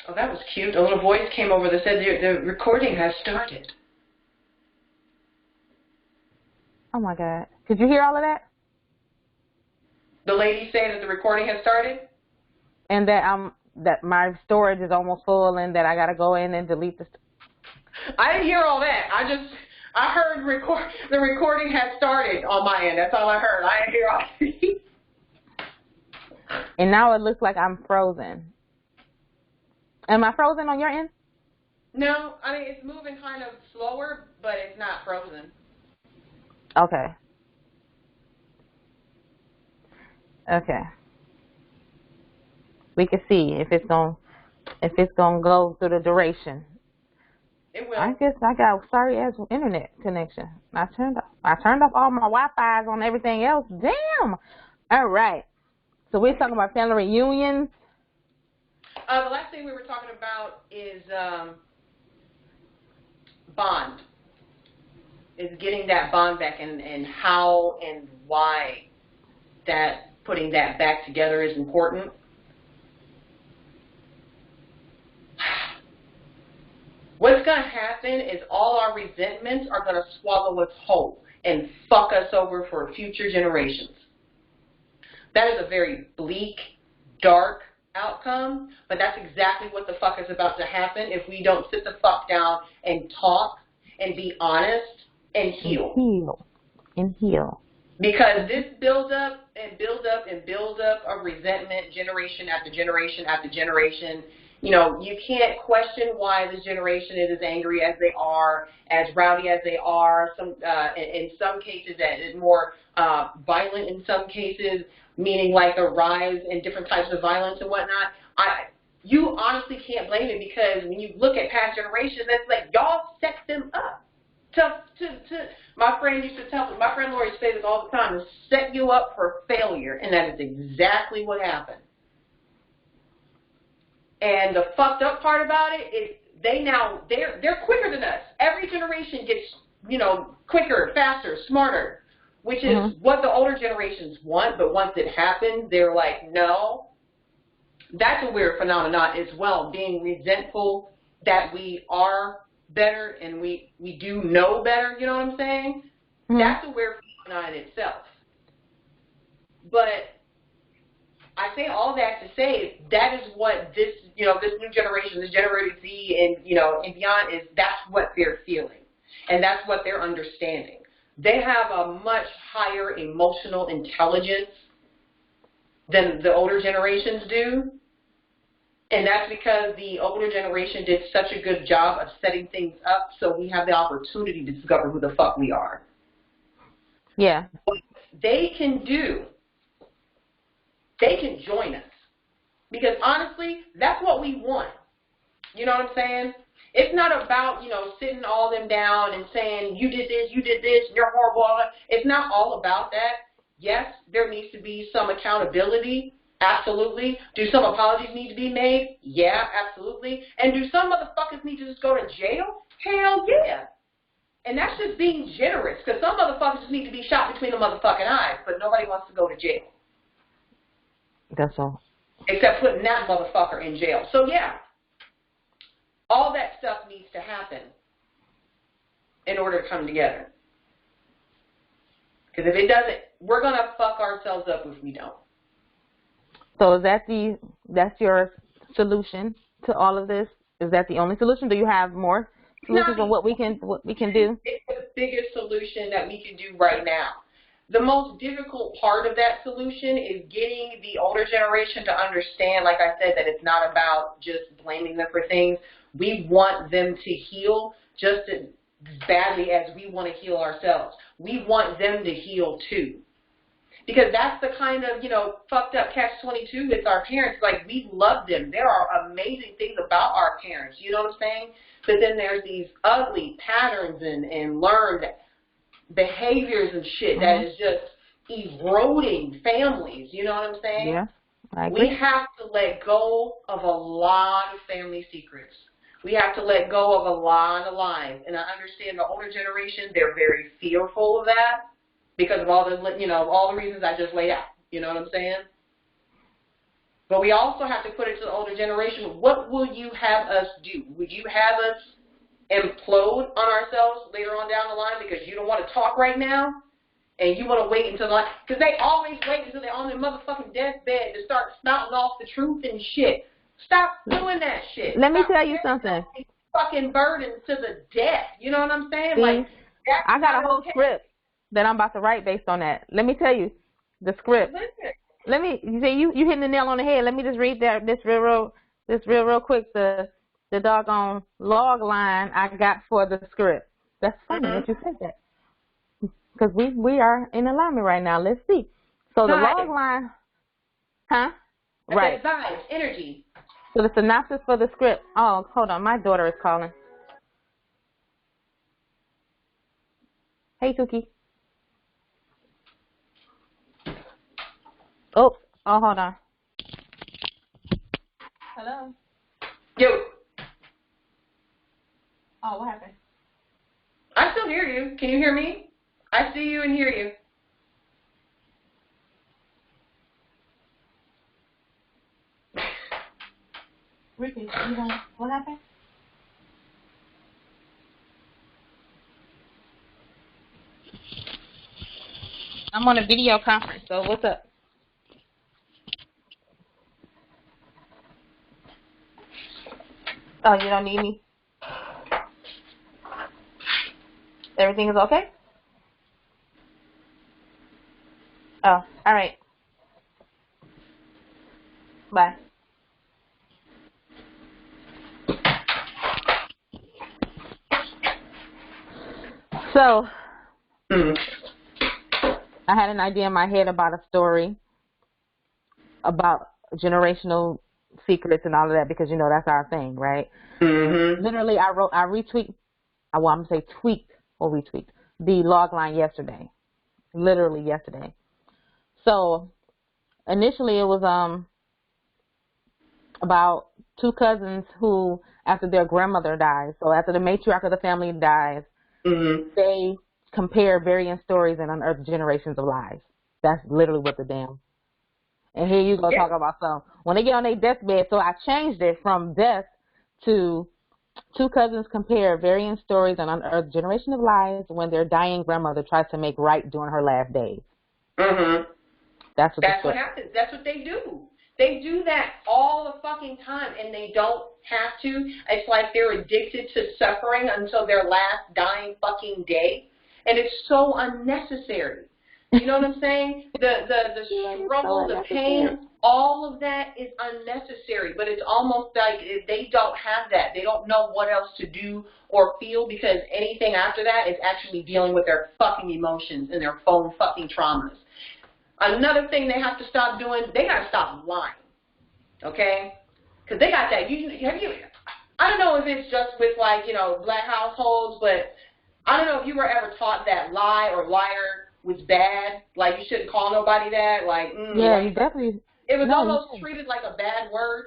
Oh, that was cute. A little voice came over that said the recording has started. Oh my God. Could you hear all of that? The lady saying that the recording has started? And that my storage is almost full and that I gotta go in and delete the I didn't hear all that. I heard the recording has started on my end. That's all I heard. I didn't hear all that. And now it looks like I'm frozen. Am I frozen on your end? No, I mean, it's moving kind of slower, but it's not frozen. Okay. Okay. We can see if it's gonna go through the duration. It will. I guess I got sorry ass internet connection. I turned off all my Wi-Fi's on everything else. Damn. All right. So we're talking about family reunions. The last thing we were talking about is bond. Is getting that bond back and how and why that putting that back together is important. What's going to happen is all our resentments are going to swallow us whole and fuck us over for future generations. That is a very bleak, dark outcome, but that's exactly what the fuck is about to happen if we don't sit the fuck down and talk and be honest and heal. And heal. Because this build up and build up and build up of resentment generation after generation after generation. You know, you can't question why this generation is as angry as they are, as rowdy as they are, in some cases more violent in some cases, meaning like the rise in different types of violence and whatnot. You honestly can't blame it because when you look at past generations, it's like y'all set them up. My friend used to tell me, my friend Lori says this all the time, to set you up for failure, and that is exactly what happened. And the fucked up part about it is they're quicker than us. Every generation gets, quicker, faster, smarter, which is what the older generations want, but once it happens, they're like, no. That's a weird phenomenon as well, being resentful that we are better and we do know better, you know what I'm saying? That's a weird phenomenon in itself. But I say all that to say that is what this new generation, this Generation Z and beyond that's what they're feeling. And that's what they're understanding. They have a much higher emotional intelligence than the older generations do. And that's because the older generation did such a good job of setting things up so we have the opportunity to discover who the fuck we are. Yeah. What they can do, they can join us. Because honestly, that's what we want. You know what I'm saying? It's not about, sitting all them down and saying, you did this, and you're horrible. It's not all about that. Yes, there needs to be some accountability. Absolutely. Do some apologies need to be made? Yeah, absolutely. And do some motherfuckers need to just go to jail? Hell yeah. And that's just being generous, because some motherfuckers just need to be shot between the motherfucking eyes, but nobody wants to go to jail. That's all. Except putting that motherfucker in jail. So yeah, all that stuff needs to happen in order to come together. Because if it doesn't, we're going to fuck ourselves up if we don't. So is that's your solution to all of this? Is that the only solution? Do you have more solutions on what we can do? It's the biggest solution that we can do right now. The most difficult part of that solution is getting the older generation to understand, like I said, that it's not about just blaming them for things. We want them to heal just as badly as we want to heal ourselves. We want them to heal too. Because that's the kind of, fucked up catch-22 with our parents. Like, we love them. There are amazing things about our parents. You know what I'm saying? But then there's these ugly patterns and learned behaviors and shit that is just eroding families. You know what I'm saying? Yeah, I agree. We have to let go of a lot of family secrets. We have to let go of a lot of lies. And I understand the older generation, they're very fearful of that. Because of all the, all the reasons I just laid out. You know what I'm saying? But we also have to put it to the older generation. What will you have us do? Would you have us implode on ourselves later on down the line because you don't want to talk right now? And you want to wait until, because they always wait until they're on their motherfucking deathbed to start spouting off the truth and shit. Stop doing that shit. Let me Stop tell you something. Fucking burden to the death. You know what I'm saying? See, like, I got a whole script that I'm about to write based on that. Let me tell you the script. Listen. Let me see you hitting the nail on the head. Let me just read this real quick. The doggone log line I got for the script. That's funny that you said that. Because we are in alignment right now. Let's see. So the log line, right. Vibes, energy. So the synopsis for the script. Oh, hold on. My daughter is calling. Hey, Tuki. Oh, hold on. Hello? Yo. Oh, what happened? I still hear you. Can you hear me? I see you and hear you. Ricky, what happened? I'm on a video conference, so what's up? Oh, you don't need me? Everything is okay? Oh, all right. Bye. So, I had an idea in my head about a story about generational secrets and all of that because, you know, that's our thing, right? Mm-hmm. Literally, I retweaked, well, I'm going to say tweaked or retweaked the log line yesterday. Literally yesterday. So, initially it was about two cousins who, after their grandmother dies, so after the matriarch of the family dies, they compare varying stories and unearth generations of lies. That's literally what the damn. And here you go talk about some. When they get on their deathbed, so I changed it from death to two cousins compare varying stories and unearth generation of lies when their dying grandmother tries to make right during her last days. That's what happens. That's what they do. They do that all the fucking time, and they don't have to. It's like they're addicted to suffering until their last dying fucking day, and it's so unnecessary. You know what I'm saying? The struggle, the pain, all of that is unnecessary, but it's almost like they don't have that. They don't know what else to do or feel because anything after that is actually dealing with their fucking emotions and their own fucking traumas. Another thing they have to stop doing, they got to stop lying, okay? Because they got that. I don't know if it's just with, like, you know, black households, but I don't know if you were ever taught that lie or liar was bad, like you shouldn't call nobody that, like, yeah, you definitely. It was almost treated like a bad word.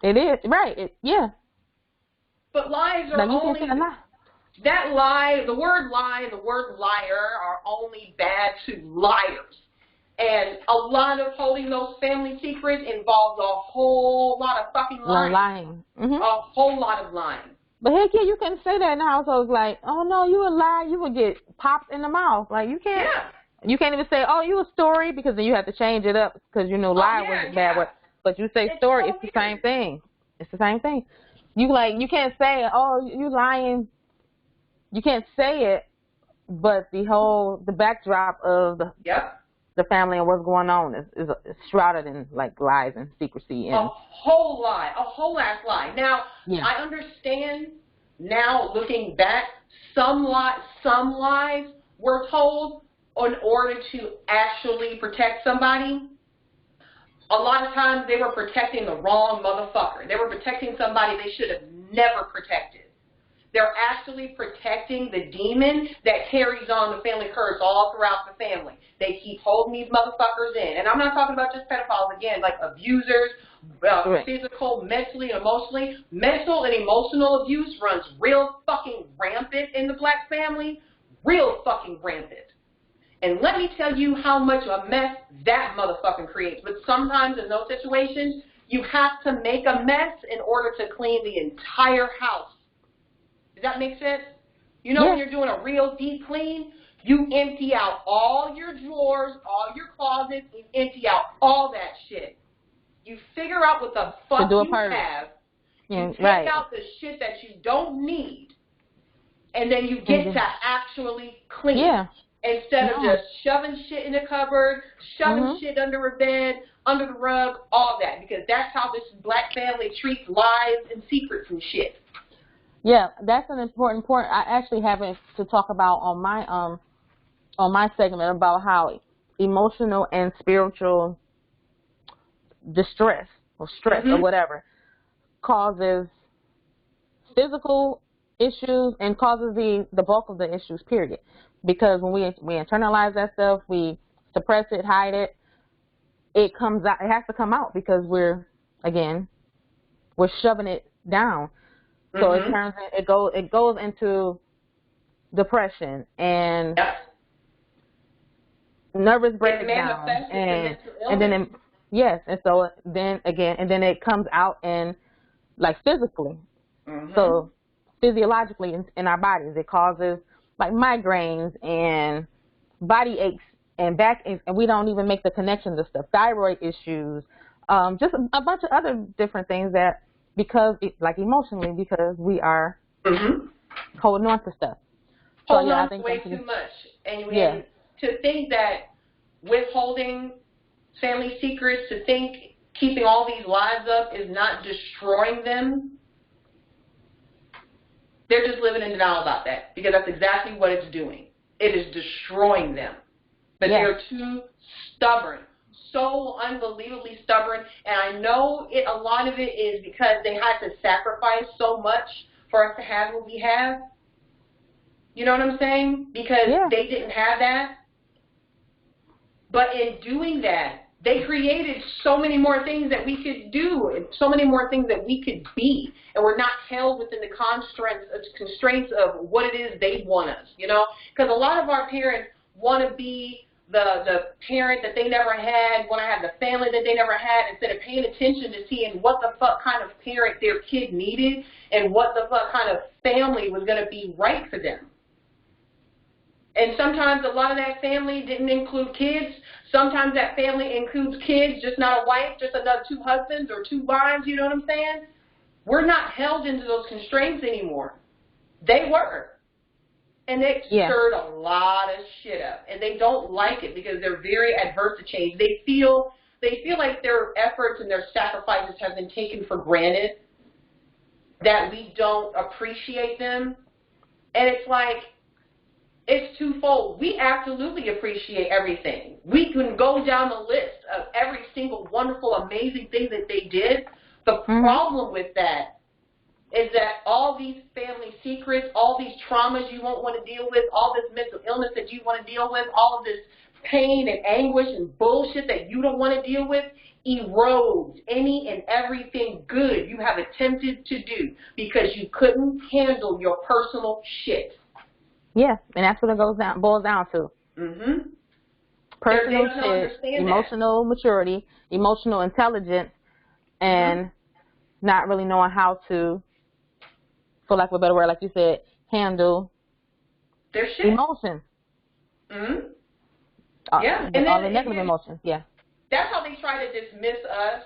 It is, right, yeah. But lies are only, that lie, the word lie, the word liar are only bad to liars. And a lot of holding those family secrets involves a whole lot of fucking lying. A whole lot of lying. But heck yeah, you can say that in the household. Like, oh no, you a lie. You would get popped in the mouth. Like, you can't. Yeah. You can't even say, oh, you a story, because then you have to change it up because you know lie was a bad word. But you say story, it's the same thing. It's the same thing. You can't say, oh, you lying. You can't say it, but the backdrop of the family and what's going on is shrouded in like lies and secrecy. And a whole lie, a whole ass lie. Now, I understand now looking back, some lies were told in order to actually protect somebody. A lot of times they were protecting the wrong motherfucker. They were protecting somebody they should have never protected. They're actually protecting the demon that carries on the family curse all throughout the family. They keep holding these motherfuckers in. And I'm not talking about just pedophiles, again, like abusers, physical, mentally, emotionally. Mental and emotional abuse runs real fucking rampant in the black family. Real fucking rampant. And let me tell you how much of a mess that motherfucking creates. But sometimes in those situations, You have to make a mess in order to clean the entire house. Does that make sense? You know, when you're doing a real deep clean, you empty out all your drawers, all your closets, you empty out all that shit. You figure out what the fuck you have. You take out the shit that you don't need, and then you get to actually clean. Instead of just shoving shit in the cupboard, shoving shit under a bed, under the rug, all that. Because that's how this black family treats lies and secrets and shit. Yeah, that's an important point. I actually have it to talk about on my segment about how emotional and spiritual distress or stress or whatever causes physical issues and causes the bulk of the issues, period. Because when we internalize that stuff, we suppress it, hide it, it comes out. It has to come out because we're shoving it down. So it goes into depression and nervous breakdown and then it comes out in like physically. So physiologically in our bodies, it causes like migraines and body aches and back aches, and we don't even make the connection to stuff, thyroid issues, just a bunch of other different things that emotionally because we are holding on to stuff. Holding on to way too much. And to think that withholding family secrets, to think keeping all these lies up is not destroying them, they're just living in denial about that, because that's exactly what it's doing. It is destroying them. But they're too stubborn, so unbelievably stubborn. And I know a lot of it is because they had to sacrifice so much for us to have what we have. You know what I'm saying? Because they didn't have that. But in doing that, they created so many more things that we could do and so many more things that we could be. And we're not held within the constraints of what it is they want us, you know? Because a lot of our parents want to be the parent that they never had, want to have the family that they never had, instead of paying attention to seeing what the fuck kind of parent their kid needed and what the fuck kind of family was going to be right for them. And sometimes a lot of that family didn't include kids. Sometimes that family includes kids, just not a wife, just another 2 husbands or 2 wives, you know what I'm saying? We're not held into those constraints anymore. They were. And it stirred a lot of shit up. And they don't like it because they're very adverse to change. They feel like their efforts and their sacrifices have been taken for granted, that we don't appreciate them. And it's like, it's twofold. We absolutely appreciate everything. We can go down the list of every single wonderful, amazing thing that they did. The problem with that is that all these family secrets, all these traumas you won't want to deal with, all this mental illness that you want to deal with, all of this pain and anguish and bullshit that you don't want to deal with, erodes any and everything good you have attempted to do because you couldn't handle your personal shit. Yeah, and that's what it boils down to. Personal shit, emotional maturity, emotional intelligence, and not really knowing how to, for lack of a better word, like you said, handle their shit. Emotions. And all the negative emotions. Yeah. That's how they try to dismiss us.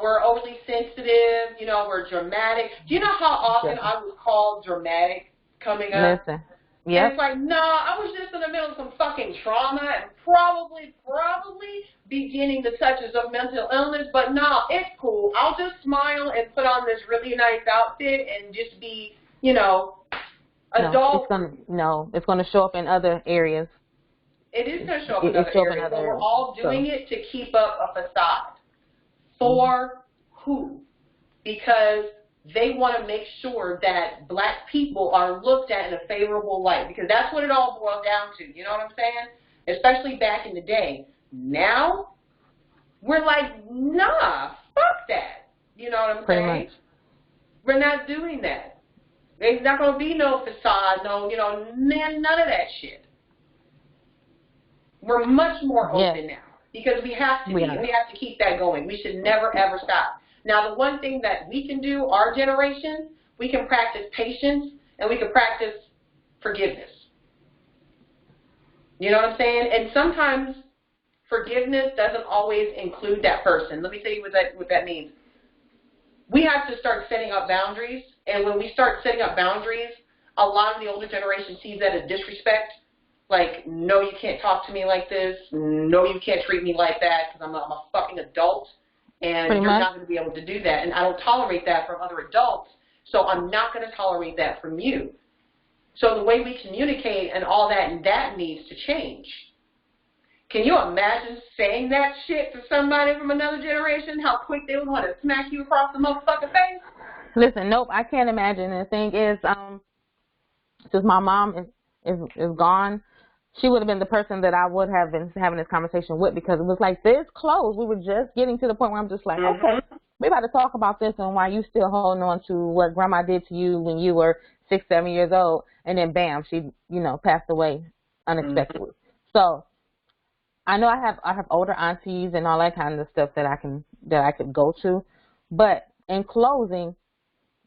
We're overly sensitive. You know, we're dramatic. Do you know how often I was called dramatic coming up? Listen. Yeah. It's like, no, I was just in the middle of some fucking trauma and probably beginning the touches of mental illness, but no, it's cool. I'll just smile and put on this really nice outfit and just be, you know, adult. It's going to show up in other areas. It is going to show up in other areas, but we're all doing it to keep up a facade. For who? Because they want to make sure that black people are looked at in a favorable light, because that's what it all boils down to. You know what I'm saying? Especially back in the day. Now, we're like, nah, fuck that. You know what I'm saying? We're not doing that. There's not going to be no facade, none of that shit. We're much more open now. because we have to we have to keep that going. We should never, ever stop. Now, the one thing that we can do, our generation, we can practice patience and we can practice forgiveness. You know what I'm saying? And sometimes forgiveness doesn't always include that person. Let me tell you what that means. We have to start setting up boundaries, and when we start setting up boundaries, a lot of the older generation sees that as disrespect. Like, no, you can't talk to me like this. No, you can't treat me like that because I'm a fucking adult, and you're not going to be able to do that. And I don't tolerate that from other adults, so I'm not going to tolerate that from you. So the way we communicate and all that, and that needs to change. Can you imagine saying that shit to somebody from another generation? How quick they would want to smack you across the motherfucking face? Listen, nope, I can't imagine. The thing is, since my mom is gone, she would have been the person that I would have been having this conversation with, because it was like this close. We were just getting to the point where I'm just like, okay, we about to talk about this and why you still holding on to what grandma did to you when you were 6, 7 years old, and then bam, she, passed away unexpectedly. So I know I have older aunties and all that kind of stuff that I could go to, but in closing,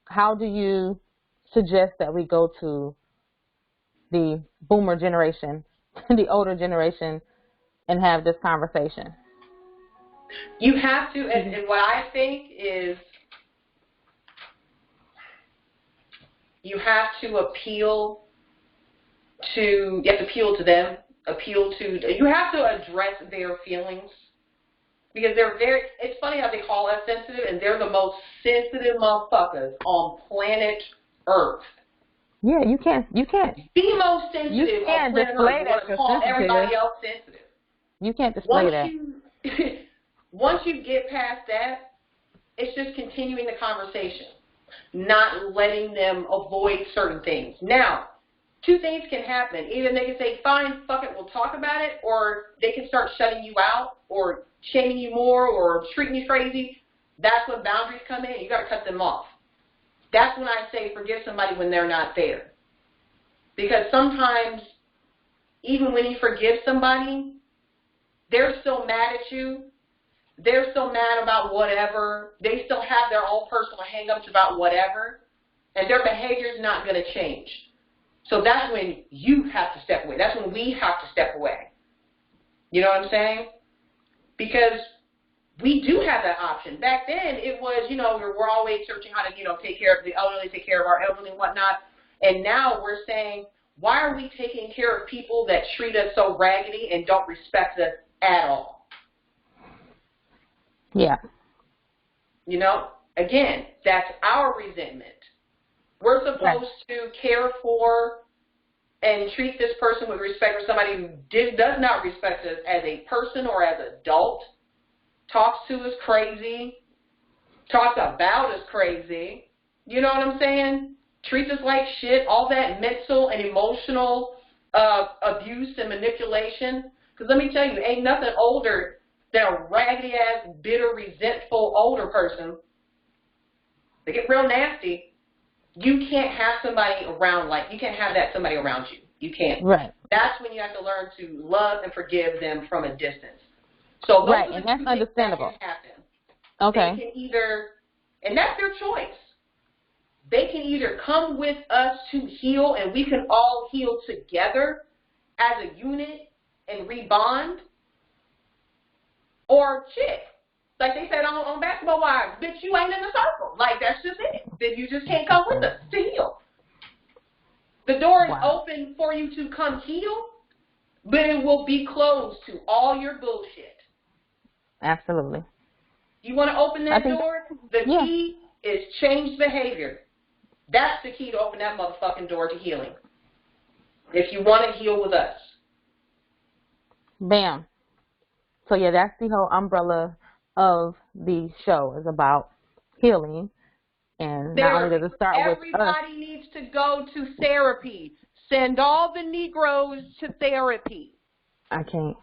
how do you suggest that we go to the boomer generation, the older generation, and have this conversation? You have to, and what I think is, you have to appeal to them, you have to address their feelings, because it's funny how they call us sensitive, and they're the most sensitive motherfuckers on planet Earth. Yeah, you can't. The most sensitive on planet Earth. You want to call everybody else sensitive. You can't display that. Once you get past that, it's just continuing the conversation, not letting them avoid certain things. Now, 2 things can happen. Either they can say, fine, fuck it, we'll talk about it, or they can start shutting you out or shaming you more or treating you crazy. That's when boundaries come in. You got to cut them off. That's when I say forgive somebody when they're not there. Because sometimes, even when you forgive somebody, they're still mad at you. They're still mad about whatever. They still have their own personal hang-ups about whatever. And their behavior's not going to change. So that's when you have to step away. That's when we have to step away. You know what I'm saying? Because we do have that option. Back then, it was, we're always searching how to, take care of the elderly, take care of our elderly and whatnot. And now we're saying, why are we taking care of people that treat us so raggedy and don't respect us at all? Yeah. Again, that's our resentment. We're supposed to care for and treat this person with respect, or somebody who does not respect us as a person or as an adult, talks to us crazy, talks about us crazy, you know what I'm saying? Treats us like shit, all that mental and emotional abuse and manipulation. Because let me tell you, ain't nothing older than a raggedy-ass, bitter, resentful older person. They get real nasty. You can't have somebody around you can't have somebody around you. You can't. Right. That's when you have to learn to love and forgive them from a distance. So those right, are the and that's two understandable. things that can happen. Okay. They can either, and that's their choice. They can either come with us to heal, and we can all heal together as a unit and rebond, or shit. Like they said on Basketball Wives, bitch, you ain't in the circle. Like, that's just it. Then you just can't come with us to heal. The door is open for you to come heal, but it will be closed to all your bullshit. Absolutely. You want to open that door? The key is changed behavior. That's the key to open that motherfucking door to healing. If you want to heal with us. Bam. So, yeah, that's the whole umbrella of the show, is about healing. And not only does it start with us. Everybody needs to go to therapy. Send all the Negroes to therapy. I can't.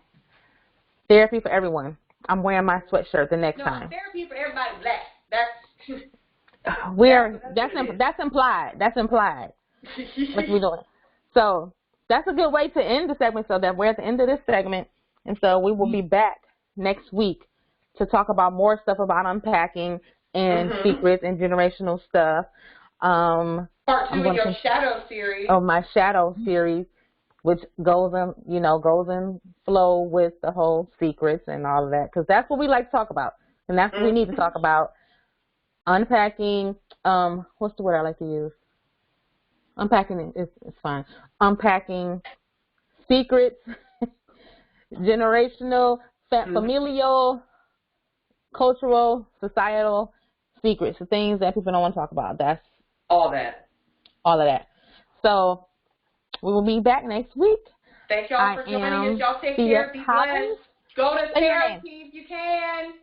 Therapy for everyone. I'm wearing my sweatshirt the next time. Therapy for everybody black. That's implied. That's implied. What we doing? So that's a good way to end the segment, so that we're at the end of this segment. And so we will be back next week to talk about more stuff about unpacking and secrets and generational stuff. Part 2 of your shadow series. Of my shadow series, which goes in flow with the whole secrets and all of that, because that's what we like to talk about, and that's what we need to talk about. Unpacking, what's the word I like to use? Unpacking is fine. Unpacking secrets, generational, familial, cultural, societal secrets, the things that people don't want to talk about. That's all that. All of that. So we will be back next week. Thank y'all for joining us. Y'all take care. Be blessed. Go to therapy if you can.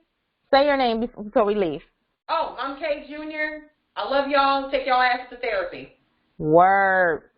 Say your name before we leave. Oh, I'm Kay Jr. I love y'all. Take y'all ass to therapy. Word.